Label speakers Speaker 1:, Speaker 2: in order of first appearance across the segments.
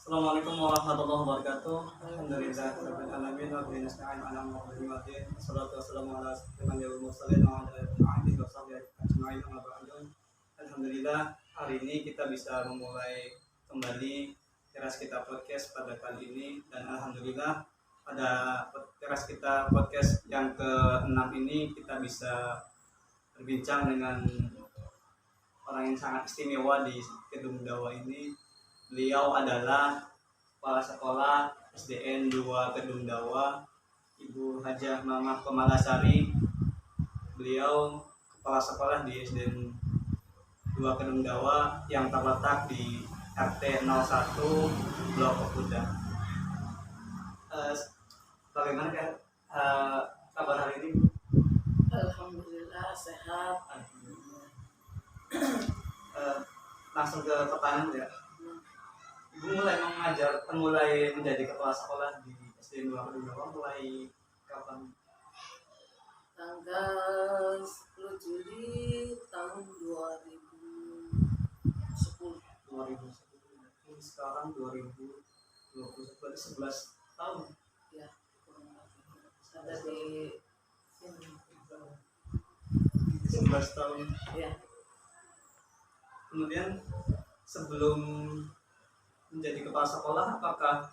Speaker 1: Assalamualaikum warahmatullahi wabarakatuh. Alhamdulillahirabbil alamin wa bihi nasta'in ala umuri waddin. Wassalatu wassalamu ala sayyidil mursalin wa ala alihi wa sahbihi ajma'in amma ba'du. Alhamdulillah, hari ini kita bisa memulai kembali Teras Kita Podcast pada kali ini, dan alhamdulillah pada Teras Kita Podcast yang ke-6 ini kita bisa berbincang dengan orang yang sangat istimewa di Kedung Dawa ini. Beliau adalah Kepala Sekolah SDN 2 Kedung Dawa, Ibu Hajah Mamah Kemalasari. Beliau Kepala Sekolah di SDN 2 Kedung Dawa yang terletak di RT 01 Blok Pemuda. Bagaimana kabar hari ini?
Speaker 2: Alhamdulillah sehat.
Speaker 1: Langsung ke pertanyaan ya. Ibu mulai menjadi kepala sekolah di SDN 2 Kedung Dawa mulai kapan?
Speaker 2: Tanggal 10 Juli tahun 2010.
Speaker 1: 2010. Sekarang 2020, berarti 11 tahun.
Speaker 2: Ya, ada di sini.
Speaker 1: 11 tahun.
Speaker 2: Ya,
Speaker 1: Kemudian sebelum menjadi kepala sekolah, apakah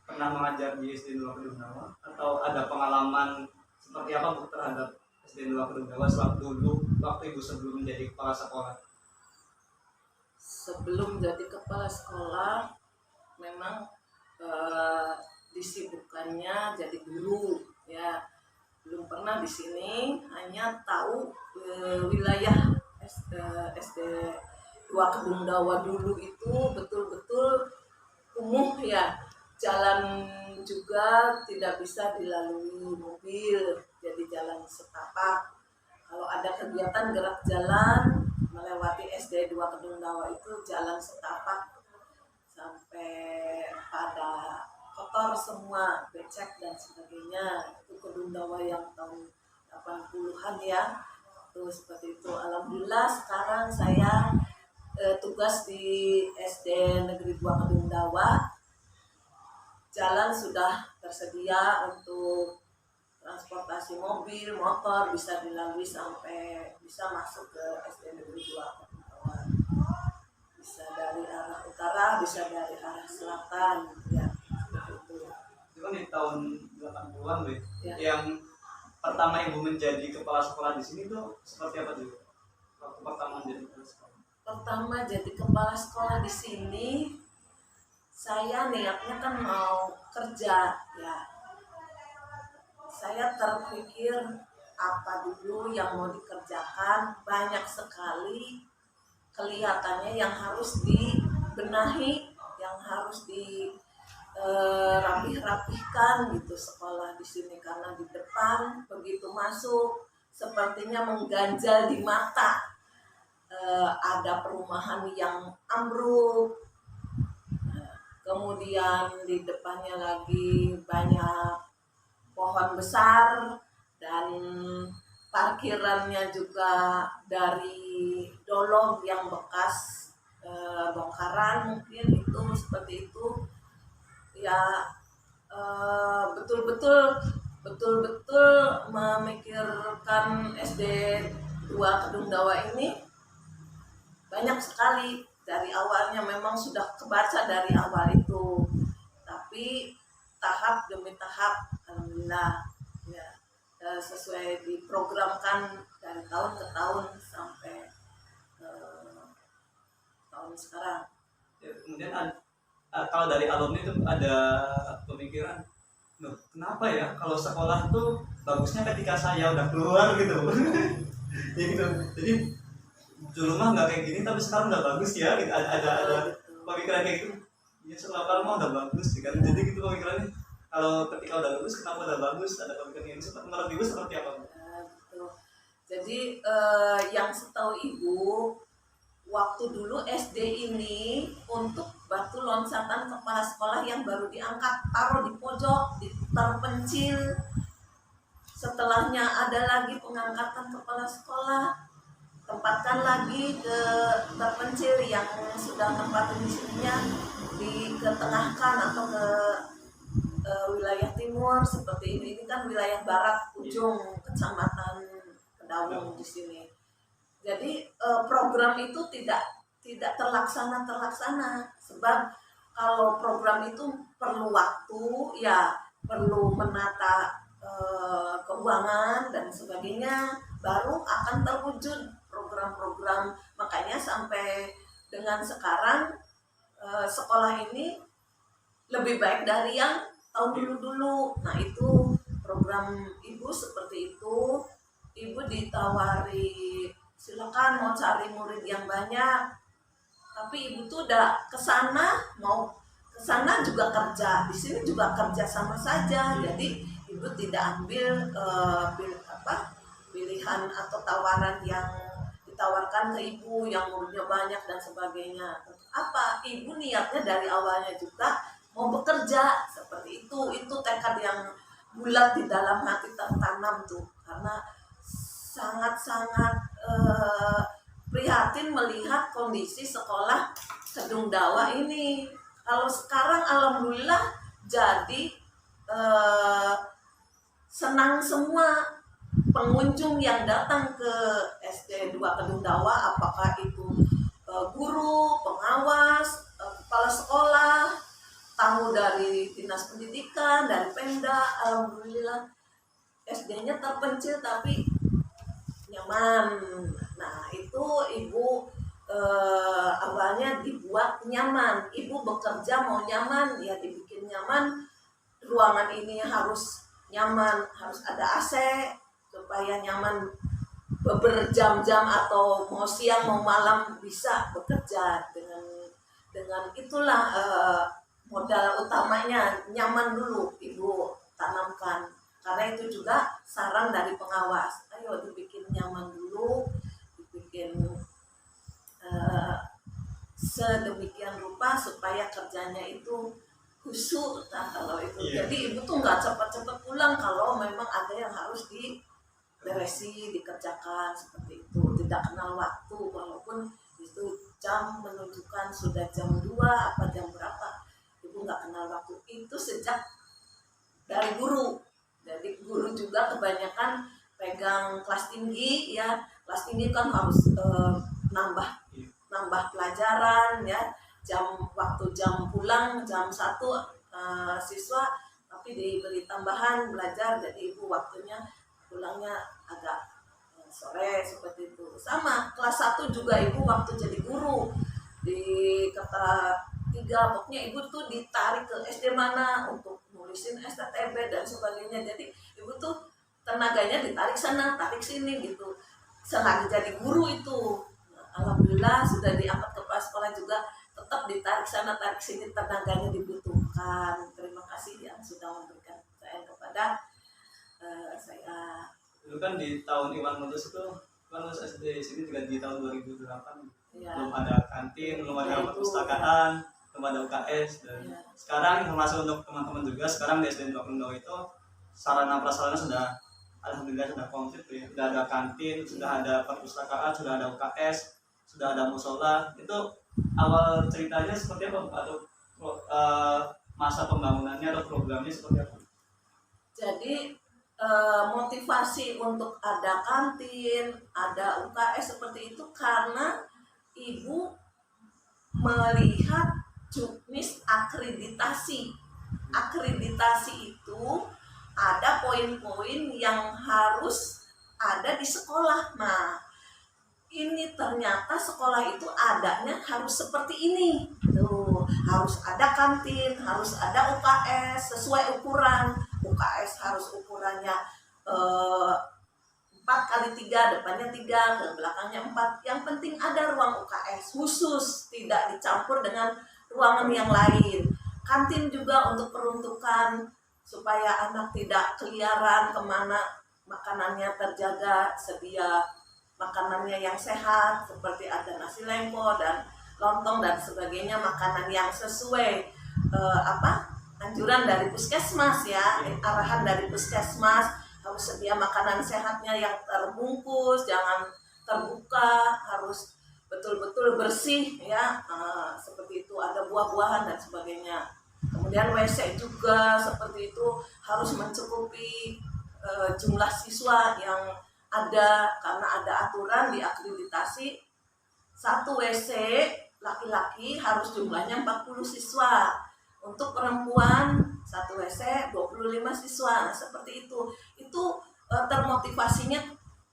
Speaker 1: pernah mengajar di SDN 2 Kedung Dawa atau ada pengalaman seperti apa Bu terhadap SDN 2 Kedung Dawa waktu Ibu sebelum menjadi kepala sekolah?
Speaker 2: sebelum jadi kepala sekolah memang disibukannya jadi guru ya. Belum pernah di sini, hanya tahu wilayah SD 2 Kedung Dawa dulu itu betul-betul kumuh ya. Jalan juga tidak bisa dilalui mobil, jadi jalan setapak. Kalau ada kegiatan gerak jalan melewati SD 2 Kedung Dawa itu jalan setapak sampai pada kotor semua, becek dan sebagainya. Itu Kedung Dawa yang tahun 80-an ya. Tuh seperti itu. Alhamdulillah sekarang saya tugas di SD Negeri 2 Kedung Dawa. Jalan sudah tersedia untuk transportasi mobil, motor bisa dilalui sampai bisa masuk ke SD Negeri 2 Kedung Dawa. Bisa dari arah utara, bisa dari arah selatan ya.
Speaker 1: Itu kan di tahun 80-an Bu.
Speaker 2: Ya.
Speaker 1: Yang pertama Ibu menjadi kepala sekolah di sini tuh seperti apa juga? Waktu pertama menjadi kepala sekolah.
Speaker 2: Pertama jadi kepala sekolah di sini, saya niatnya kan mau kerja ya. Saya terpikir apa dulu yang mau dikerjakan, banyak sekali kelihatannya yang harus dibenahi, yang harus rapih-rapihkan gitu sekolah di sini, karena di depan begitu masuk sepertinya mengganjal di mata. Ada perumahan yang ambruk, kemudian di depannya lagi banyak pohon besar, dan parkirannya juga dari dolong yang bekas bongkaran, mungkin itu seperti itu ya. Betul-betul memikirkan SD 2 Kedung Dawa ini banyak sekali. Dari awalnya memang sudah kebaca dari awal itu, tapi tahap demi tahap alhamdulillah ya, sesuai diprogramkan dari tahun ke tahun sampai tahun sekarang.
Speaker 1: Ya, kemudian kalau dari alumni itu ada pemikiran, loh, kenapa ya kalau sekolah tuh bagusnya ketika saya udah keluar gitu. Ya gitu. Jadi dulu mah nggak kayak gini tapi sekarang udah bagus ya gitu. Ada pemikiran kayak gitu. Ya setelah keluar mah udah bagus sih kan. Jadi gitu pemikirannya. Kalau ketika udah bagus kenapa udah bagus? Ada pemikiran yang menurut Ibu seperti apa?
Speaker 2: Gitu. Jadi yang setahu Ibu, waktu dulu SD ini untuk batu loncatan kepala sekolah yang baru diangkat, taruh di pojok, di terpencil. Setelahnya ada lagi pengangkatan kepala sekolah, tempatkan lagi ke terpencil yang sudah tempat di sininya di diketengahkan atau ke wilayah timur seperti ini. Ini kan wilayah barat ujung kecamatan Kedawung di sini. Jadi program itu tidak terlaksana sebab kalau program itu perlu waktu, ya perlu menata keuangan dan sebagainya, baru akan terwujud program-program. Makanya sampai dengan sekarang sekolah ini lebih baik dari yang tahun dulu. Nah itu program ibu seperti itu. Ibu ditawari silakan mau cari murid yang banyak, tapi ibu tuh udah mau kesana juga kerja, di sini juga kerja sama saja. Jadi ibu tidak ambil pilihan atau tawaran yang ditawarkan ke ibu yang muridnya banyak dan sebagainya. Apa? Ibu niatnya dari awalnya juga mau bekerja seperti itu. Itu tekad yang bulat di dalam hati tertanam tuh, karena sangat-sangat prihatin melihat kondisi sekolah Kedung Dawa ini. Kalau sekarang alhamdulillah jadi senang semua pengunjung yang datang ke SD 2 Kedung Dawa, apakah itu guru, pengawas, kepala sekolah, tamu dari dinas pendidikan, dari Pemda. Alhamdulillah SD-nya terpencil tapi nyaman. Nah itu ibu awalnya dibuat nyaman. Ibu bekerja mau nyaman, ya dibikin nyaman. Ruangan ini harus nyaman, harus ada AC supaya nyaman berjam-jam, atau mau siang mau malam bisa bekerja. Dengan itulah modal utamanya, nyaman dulu ibu tanamkan. Karena itu juga saran dari pengawas, ayo dibikin nyaman dulu, dibikin sedemikian rupa supaya kerjanya itu khusyuk. Nah kalau itu jadi ibu tuh nggak cepat-cepat pulang kalau memang ada yang harus diberesi, dikerjakan seperti itu. Tidak kenal waktu, walaupun itu jam menunjukkan sudah jam 2 apa jam berapa, ibu nggak kenal waktu. Itu sejak dari guru. Jadi guru juga kebanyakan pegang kelas tinggi, ya kelas tinggi kan harus nambah pelajaran, ya waktu jam pulang jam 1 siswa, tapi diberi tambahan belajar, jadi ibu waktunya pulangnya agak sore seperti itu. Sama kelas 1 juga ibu waktu jadi guru di kata 3, pokoknya ibu tuh ditarik ke SD mana untuk nulisin STTB dan sebagainya. Jadi ibu tuh tenaganya ditarik sana, tarik sini gitu. Selagi jadi guru itu, alhamdulillah sudah diangkat kepala sekolah juga, tetap ditarik sana, tarik sini, tenaganya dibutuhkan. Terima kasih yang sudah memberikan saya kepada saya.
Speaker 1: Itu kan di tahun Iwan Lulus itu, Iwan Lulus SD sini juga di tahun 2008. Ya. Belum ada kantin, belum ada perpustakaan, belum ada UKS. Dan sekarang informasi untuk teman-teman juga, sekarang di SD 2 Kedung Dawa itu sarana prasarana sudah alhamdulillah sudah komplit ya. Sudah ada kantin, sudah ada perpustakaan, sudah ada UKS, sudah ada musola. Itu awal ceritanya seperti apa, atau masa pembangunannya atau programnya seperti apa?
Speaker 2: Jadi motivasi untuk ada kantin, ada UKS seperti itu karena ibu melihat juknis akreditasi. Akreditasi itu ada poin-poin yang harus ada di sekolah. Nah, ini ternyata sekolah itu adanya harus seperti ini. Tuh, harus ada kantin, harus ada UKS sesuai ukuran. UKS harus ukurannya 4x3, depannya 3, ke belakangnya 4. Yang penting ada ruang UKS khusus, tidak dicampur dengan ruangan yang lain. Kantin juga untuk peruntukan supaya anak tidak keliaran kemana, makanannya terjaga, sedia makanannya yang sehat, seperti ada nasi lengko dan lontong dan sebagainya, makanan yang sesuai anjuran dari puskesmas, ya, arahan dari puskesmas, harus sedia makanan sehatnya yang terbungkus, jangan terbuka, harus betul-betul bersih ya, seperti itu, ada buah-buahan dan sebagainya. Kemudian WC juga seperti itu harus mencukupi jumlah siswa yang ada, karena ada aturan di akreditasi satu WC laki-laki harus jumlahnya 40 siswa. Untuk perempuan satu WC 25 siswa. Nah, seperti itu. Itu termotivasinya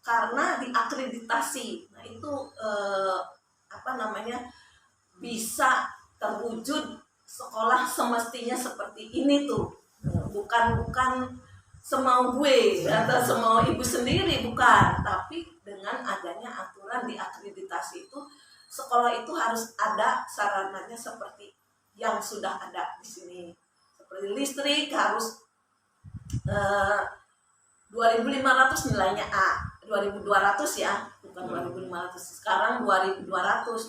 Speaker 2: karena diakreditasi. Nah, itu bisa terwujud sekolah semestinya seperti ini tuh. Bukan semau gue atau semau ibu sendiri, bukan, tapi dengan adanya aturan di akreditasi itu sekolah itu harus ada sarananya seperti yang sudah ada di sini, seperti listrik harus 2.500 nilainya A, 2.200 ya, bukan 2.500, sekarang 2.200,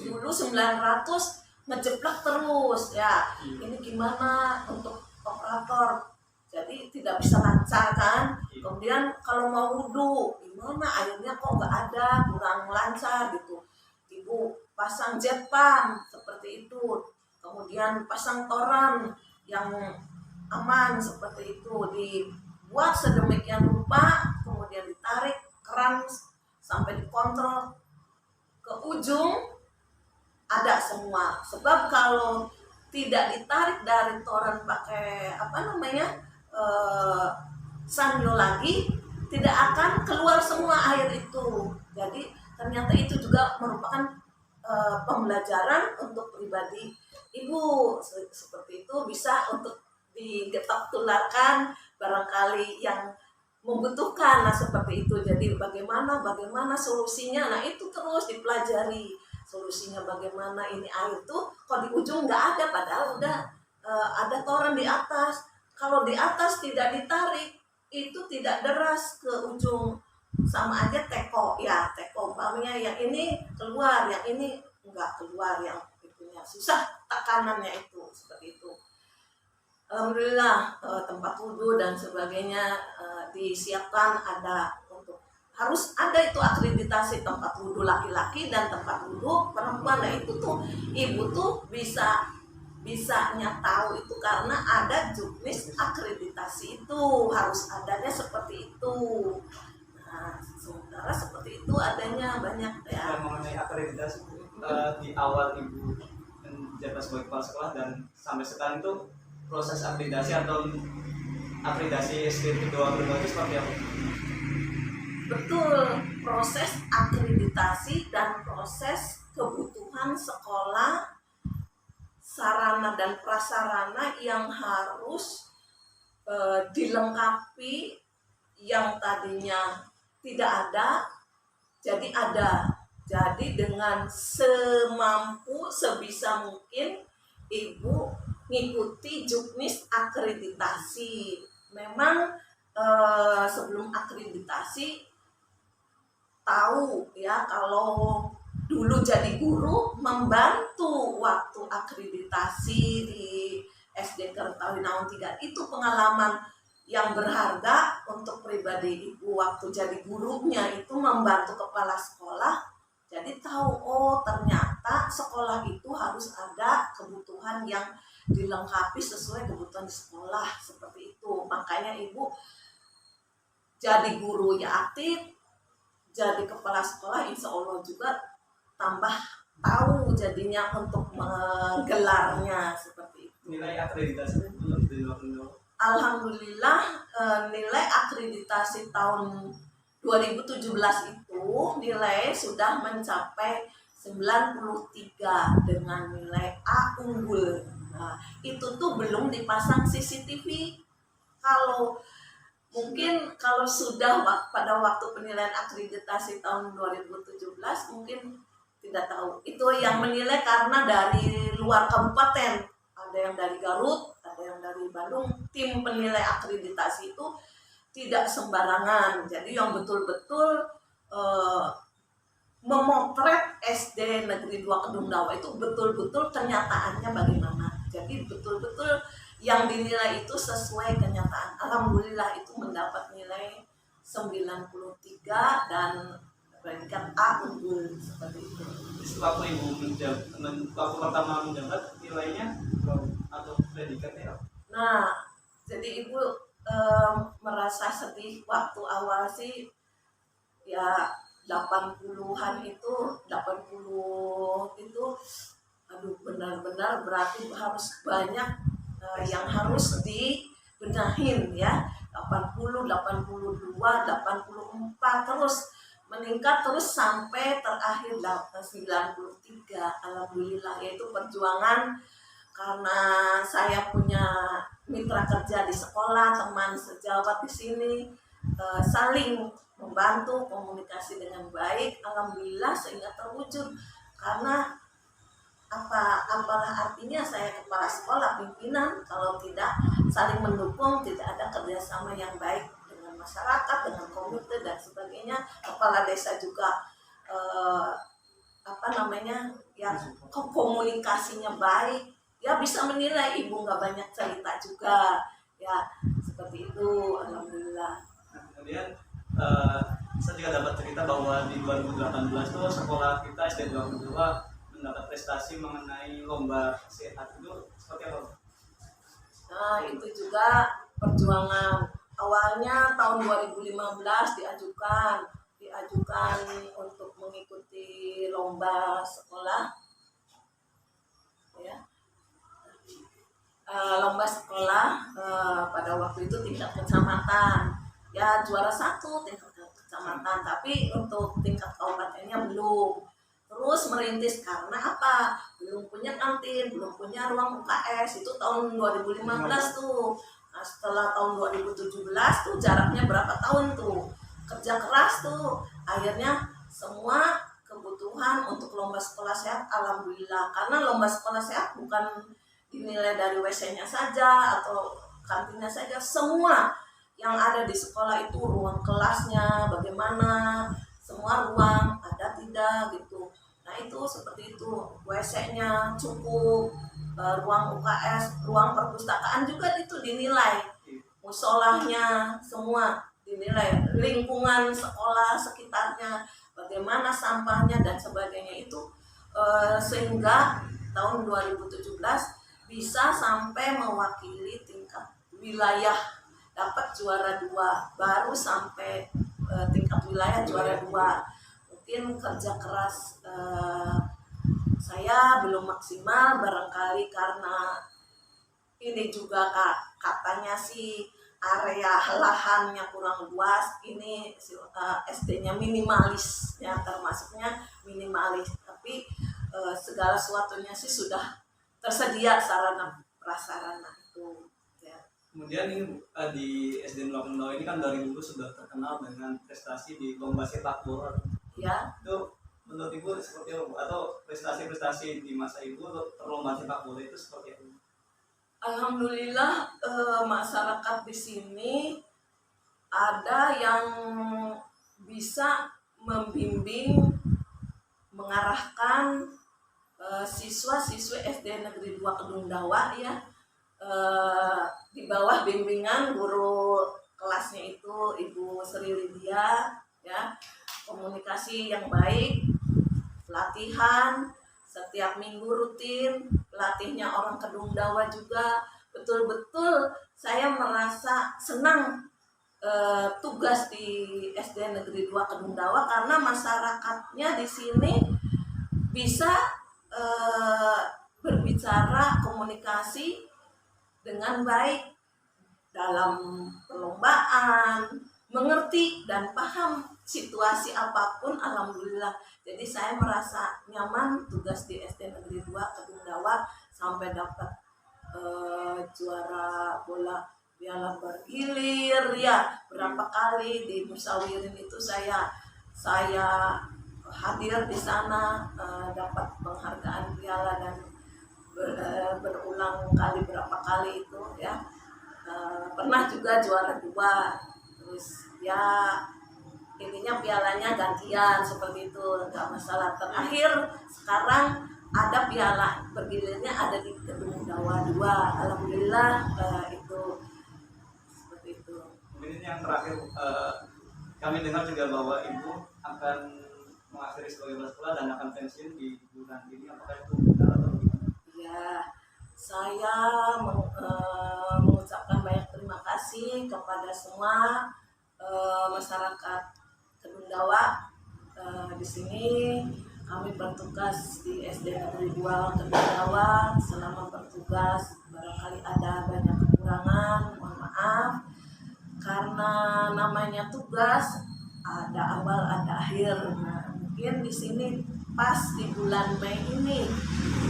Speaker 2: dulu 900 ngejeplak terus ya. Ini gimana untuk operator, jadi tidak bisa lancar kan. Kemudian kalau mau wudhu gimana, airnya kok nggak ada, kurang lancar gitu, ibu pasang jet pump seperti itu, kemudian pasang toran yang aman seperti itu, dibuat sedemikian rupa, kemudian ditarik keran sampai dikontrol ke ujung, ada semua. Sebab kalau tidak ditarik dari toran pakai sanyo lagi, tidak akan keluar semua air itu. Jadi ternyata itu juga merupakan pembelajaran untuk pribadi ibu, seperti itu bisa untuk digetak tularkan barangkali yang membutuhkan. Nah, seperti itu. Jadi bagaimana solusinya, nah itu terus dipelajari solusinya, bagaimana ini air tuh kok di ujung nggak ada, padahal udah ada toran di atas. Kalau di atas tidak ditarik itu tidak deras ke ujung, sama aja teko ya, teko umpamanya yang ini keluar, yang ini enggak keluar, yang itunya susah tekanannya itu, seperti itu. Alhamdulillah tempat wudhu dan sebagainya disiapkan, ada untuk harus ada itu akreditasi tempat wudhu laki-laki dan tempat wudhu perempuan. Nah itu tuh ibu tuh bisanya tahu itu karena ada juknis akreditasi itu, harus adanya seperti itu. Nah, sementara seperti itu adanya banyak ya.
Speaker 1: Mengenai akreditasi di awal ibu menjabat sebagai kepala sekolah dan sampai sekarang itu proses akreditasi atau akreditasi SD kedua itu seperti apa?
Speaker 2: Betul, proses akreditasi dan proses kebutuhan sekolah, sarana dan prasarana yang harus dilengkapi, yang tadinya tidak ada jadi ada. Jadi dengan semampu sebisa mungkin ibu ngikuti juknis akreditasi. Memang sebelum akreditasi tahu ya, kalau dulu jadi guru membantu waktu akreditasi di SD Kertawinaun 3, itu pengalaman yang berharga untuk pribadi ibu. Waktu jadi gurunya itu membantu kepala sekolah, jadi tahu oh ternyata sekolah itu harus ada kebutuhan yang dilengkapi sesuai kebutuhan sekolah, seperti itu. Makanya ibu jadi guru ya aktif, jadi kepala sekolah insya Allah juga tambah tahu jadinya untuk menggelarnya, seperti itu.
Speaker 1: Nilai akreditasi itu
Speaker 2: Alhamdulillah nilai akreditasi tahun 2017 itu nilai sudah mencapai 93 dengan nilai A unggul. Nah, itu tuh belum dipasang CCTV. Kalau sudah pada waktu penilaian akreditasi tahun 2017 mungkin tidak tahu. Itu yang menilai karena dari luar kabupaten, ada yang dari Garut, ada yang dari Bandung. Tim penilai akreditasi itu tidak sembarangan. Jadi yang betul-betul memotret SD Negeri 2 Kedungdawa itu betul-betul kenyataannya bagaimana. Jadi betul-betul yang dinilai itu sesuai kenyataan. Alhamdulillah itu mendapat nilai 93 dan predikat A unggul seperti itu.
Speaker 1: Waktu ibu waktu pertama menjabat nilainya atau predikatnya apa?
Speaker 2: Nah, jadi ibu merasa sedih waktu awal sih ya 80-an itu 80 itu aduh benar-benar berarti harus banyak yang harus dibenahin ya 80, 82, 84 terus meningkat terus sampai terakhir 93. Alhamdulillah yaitu perjuangan karena saya punya mitra kerja di sekolah, teman sejawat di sini saling membantu komunikasi dengan baik. Alhamdulillah sehingga terwujud karena apalah artinya saya kepala sekolah pimpinan kalau tidak saling mendukung, tidak ada kerjasama yang baik dengan masyarakat, dengan komite dan sebagainya. Kepala desa juga ya komunikasinya baik, ya bisa menilai. Ibu nggak banyak cerita juga ya seperti itu. Alhamdulillah.
Speaker 1: Nah, kemudian saya juga dapat cerita bahwa di 2018 tuh sekolah kita SD 22 mendapat prestasi mengenai lomba sehat. Itu seperti apa?
Speaker 2: Nah itu juga perjuangan awalnya tahun 2015 diajukan untuk mengikuti lomba sekolah ya. Lomba sekolah pada waktu itu tingkat kecamatan ya, juara 1 tingkat kecamatan, tapi untuk tingkat kabupatennya belum. Terus merintis karena apa? Belum punya kantin, belum punya ruang UKS. Itu tahun 2015 tuh. Nah, setelah tahun 2017 tuh jaraknya berapa tahun tuh? Kerja keras tuh. Akhirnya semua kebutuhan untuk lomba sekolah sehat alhamdulillah. Karena lomba sekolah sehat bukan dinilai dari WC-nya saja atau kantinnya saja, semua yang ada di sekolah itu ruang kelasnya bagaimana, semua ruang ada tidak gitu. Nah itu seperti itu, WC-nya cukup, ruang UKS, ruang perpustakaan juga itu dinilai, musolahnya semua dinilai, lingkungan sekolah sekitarnya bagaimana sampahnya dan sebagainya itu, sehingga tahun 2017 bisa sampai mewakili tingkat wilayah, dapat juara 2, baru sampai tingkat wilayah juara 2. Mungkin kerja keras saya belum maksimal barangkali karena ini juga katanya sih area lahannya kurang luas, ini SD-nya minimalis ya, termasuknya minimalis, tapi segala sesuatunya sih sudah tersedia sarana prasarana itu ya.
Speaker 1: Kemudian ini di SD 02 ini kan dari dulu sudah terkenal dengan prestasi di lomba sepak bola
Speaker 2: Ya.
Speaker 1: Itu menurut ibu seperti apa Bu? Atau prestasi-prestasi di masa ibu lomba sepak bola itu seperti apa?
Speaker 2: Alhamdulillah masyarakat di sini ada yang bisa membimbing, mengarahkan siswa-siswi SD Negeri 2 Kedung Dawa ya, di bawah bimbingan guru kelasnya itu Ibu Sri Lydia ya, komunikasi yang baik, latihan setiap minggu rutin, pelatihnya orang Kedung Dawa juga. Betul-betul saya merasa senang tugas di SD Negeri 2 Kedung Dawa karena masyarakatnya di sini bisa berbicara komunikasi dengan baik dalam perlombaan, mengerti dan paham situasi apapun alhamdulillah. Jadi saya merasa nyaman tugas di SD Negeri 2 Kedung Dawa sampai dapat juara bola piala bergilir ya, berapa kali di Musawirin itu saya hadir di sana, dapat penghargaan piala dan berulang kali berapa kali itu ya, pernah juga juara 2. Terus ya ininya pialanya gantian seperti itu, nggak masalah. Terakhir sekarang ada piala bergilirnya ada di Kedung Dawa 2, alhamdulillah itu seperti itu.
Speaker 1: Kemudian yang terakhir kami dengar juga bahwa ibu akan mengakhiri sebagai kepala sekolah dan akan pensiun di bulan ini, apakah itu benar atau bagaimana?
Speaker 2: Ya, saya mengucapkan banyak terima kasih kepada semua masyarakat Kedungdawa. Di sini kami bertugas di SD Negeri 2 Kedungdawa. Selama bertugas barangkali ada banyak kekurangan, mohon maaf. Karena namanya tugas ada awal ada akhir. Nah, mungkin di sini pas di bulan Mei ini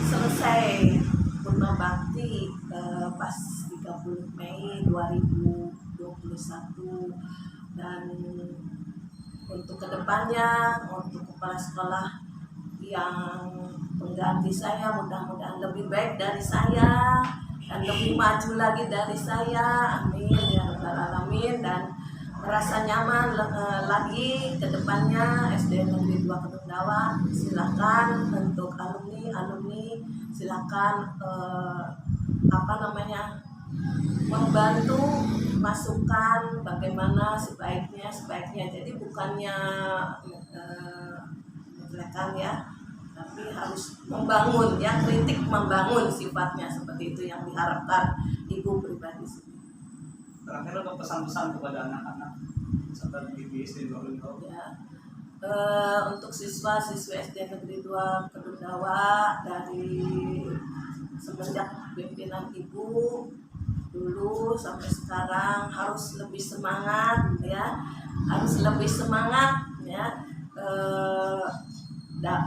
Speaker 2: selesai Purna Bakti pas 30 Mei 2021, dan untuk kedepannya untuk kepala sekolah yang pengganti saya mudah-mudahan lebih baik dari saya dan lebih maju lagi dari saya, amin ya rabbal alamin, dan merasa nyaman lagi ke depannya. SD Negeri 2 Kedungdawa, silakan untuk alumni silakan membantu masukan bagaimana sebaiknya. Jadi bukannya menjelekan ya, tapi harus membangun ya, kritik membangun sifatnya, seperti itu yang diharapkan ibu pribadi sendiri.
Speaker 1: Terakhir untuk pesan-pesan kepada anak-anak serta di SD 2
Speaker 2: Ya, untuk siswa-siswi SD Negeri 2 Kedungdawa, dari semenjak pimpinan ibu dulu sampai sekarang harus lebih semangat ya,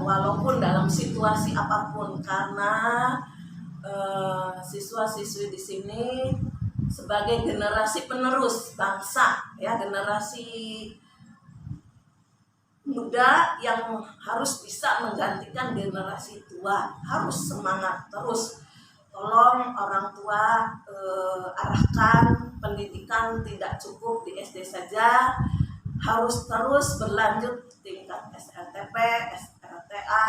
Speaker 2: walaupun dalam situasi apapun, karena siswa-siswi di sini sebagai generasi penerus bangsa ya, generasi muda yang harus bisa menggantikan generasi tua, harus semangat terus. Tolong orang tua arahkan pendidikan tidak cukup di SD saja, harus terus berlanjut tingkat SLTP, SLTA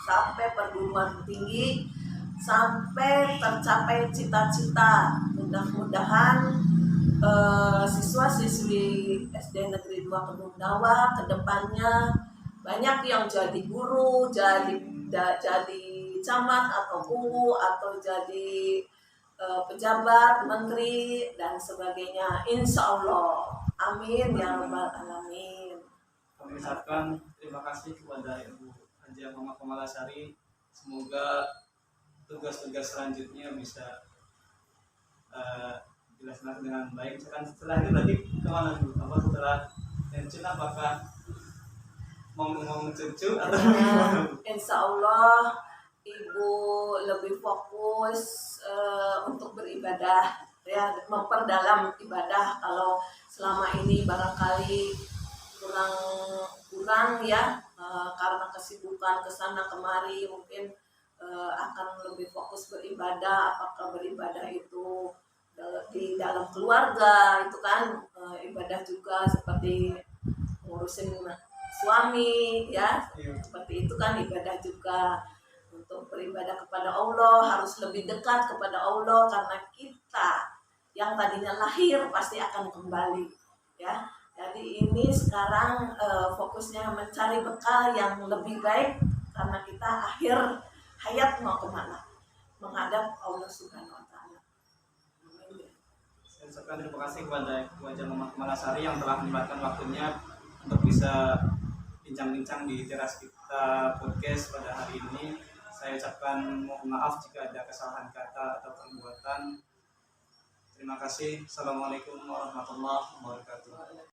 Speaker 2: sampai perguruan tinggi, sampai tercapai cita-cita. Mudah-mudahan siswa-siswi SD Negeri 2 Kedungdawa kedepannya banyak yang jadi guru, jadi camat atau guru, atau jadi pejabat, menteri dan sebagainya, insya Allah, amin ya rabbal alamin.
Speaker 1: Kami ucapkan terima kasih kepada Ibu Hajiah Muhammad Kamalasari. Semoga tugas-tugas selanjutnya bisa dilaksanakan dengan baik. Misalkan setelah ini berarti kemana dulu? Apa setelah pensiun, apakah mau cucu atau
Speaker 2: Insya Allah ibu lebih fokus untuk beribadah ya, memperdalam ibadah. Kalau selama ini barangkali kurang ya, karena kesibukan kesana kemari, mungkin akan lebih fokus beribadah. Apakah beribadah itu di dalam keluarga, itu kan ibadah juga, seperti ngurusin suami ya, seperti itu kan ibadah juga. Untuk beribadah kepada Allah harus lebih dekat kepada Allah, karena kita yang tadinya lahir pasti akan kembali ya. Jadi ini sekarang fokusnya mencari bekal yang lebih baik, karena kita akhir hayat mau kemana, menghadap Allah Subhanahu wa Ta'ala.
Speaker 1: Saya ucapkan terima kasih kepada Ibu Hajiah Muhammad Kamalasari yang telah menyempatkan waktunya untuk bisa bincang-bincang di teras kita podcast pada hari ini. Saya ucapkan mohon maaf jika ada kesalahan kata atau perbuatan. Terima kasih. Assalamualaikum warahmatullahi wabarakatuh.